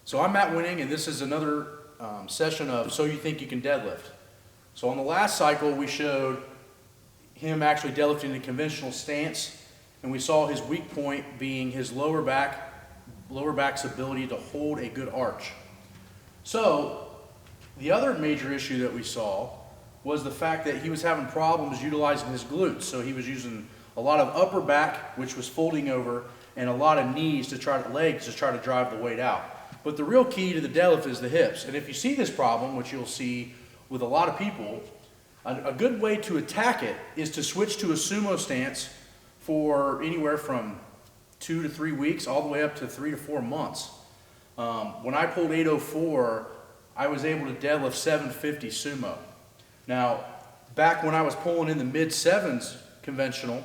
So I'm Matt Wenning, and this is another session of So You Think You Can Deadlift. So on the last cycle, we showed him actually deadlifting in a conventional stance, and we saw his weak point being his lower back's ability to hold a good arch. So the other major issue that we saw was the fact that he was having problems utilizing his glutes. So he was using a lot of upper back, which was folding over, and a lot of legs to try to drive the weight out. But the real key to the deadlift is the hips. And if you see this problem, which you'll see with a lot of people, a good way to attack it is to switch to a sumo stance for anywhere from 2 to 3 weeks, all the way up to 3 to 4 months. When I pulled 804, I was able to deadlift 750 sumo. Now, back when I was pulling in the mid-7s conventional,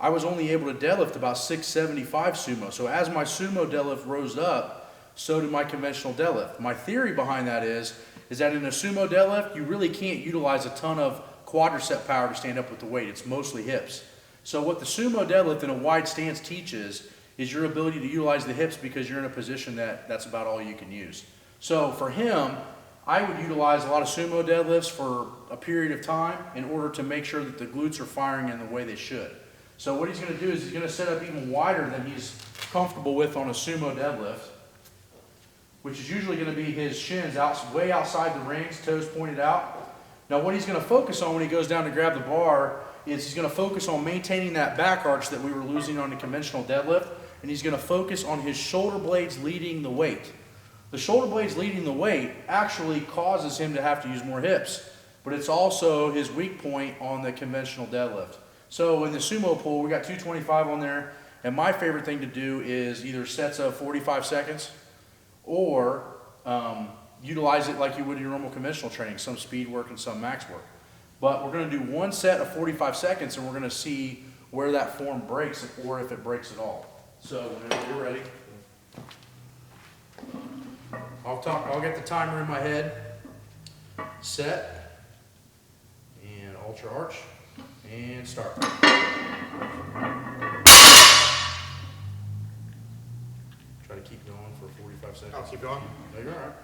I was only able to deadlift about 675 sumo. So as my sumo deadlift rose up, so did my conventional deadlift. My theory behind that is that in a sumo deadlift, you really can't utilize a ton of quadricep power to stand up with the weight. It's mostly hips. So what the sumo deadlift in a wide stance teaches is your ability to utilize the hips because you're in a position that's about all you can use. So for him, I would utilize a lot of sumo deadlifts for a period of time in order to make sure that the glutes are firing in the way they should. So what he's going to do is he's going to set up even wider than he's comfortable with on a sumo deadlift, which is usually going to be his shins way outside the rings, toes pointed out. Now what he's going to focus on when he goes down to grab the bar is he's going to focus on maintaining that back arch that we were losing on the conventional deadlift, and he's going to focus on his shoulder blades leading the weight. The shoulder blades leading the weight actually causes him to have to use more hips, but it's also his weak point on the conventional deadlift. So in the sumo pull, we got 225 on there, and my favorite thing to do is either sets of 45 seconds or utilize it like you would in your normal conventional training, some speed work and some max work. But we're going to do one set of 45 seconds, and we're going to see where that form breaks or if it breaks at all. So whenever you're ready, I'll get the timer in my head. Set, and ultra arch, and start. Try to keep going for 45 seconds. I'll keep going. No, you're all right.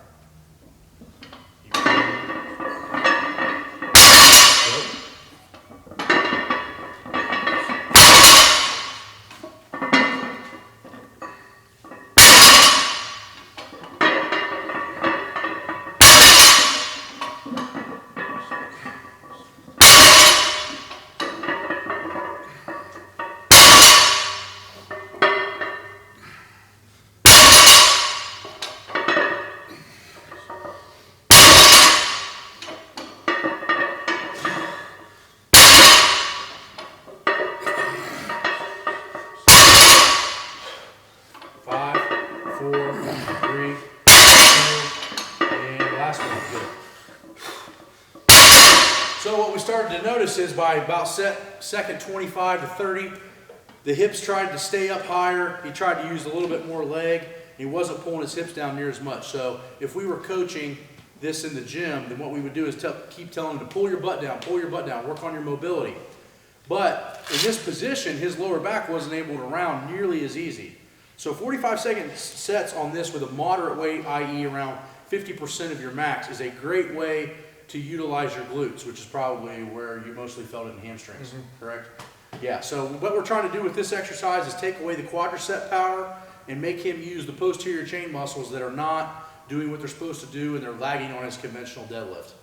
So what we started to notice is by about second 25 to 30, the hips tried to stay up higher. He tried to use a little bit more leg. He wasn't pulling his hips down near as much. So if we were coaching this in the gym, then what we would do is keep telling him to pull your butt down, work on your mobility. But in this position, his lower back wasn't able to round nearly as easy. So 45-second sets on this with a moderate weight, i.e. around 50% of your max, is a great way to utilize your glutes, which is probably where you mostly felt it in hamstrings, correct? Yeah, so what we're trying to do with this exercise is take away the quadricep power and make him use the posterior chain muscles that are not doing what they're supposed to do and they're lagging on his conventional deadlift.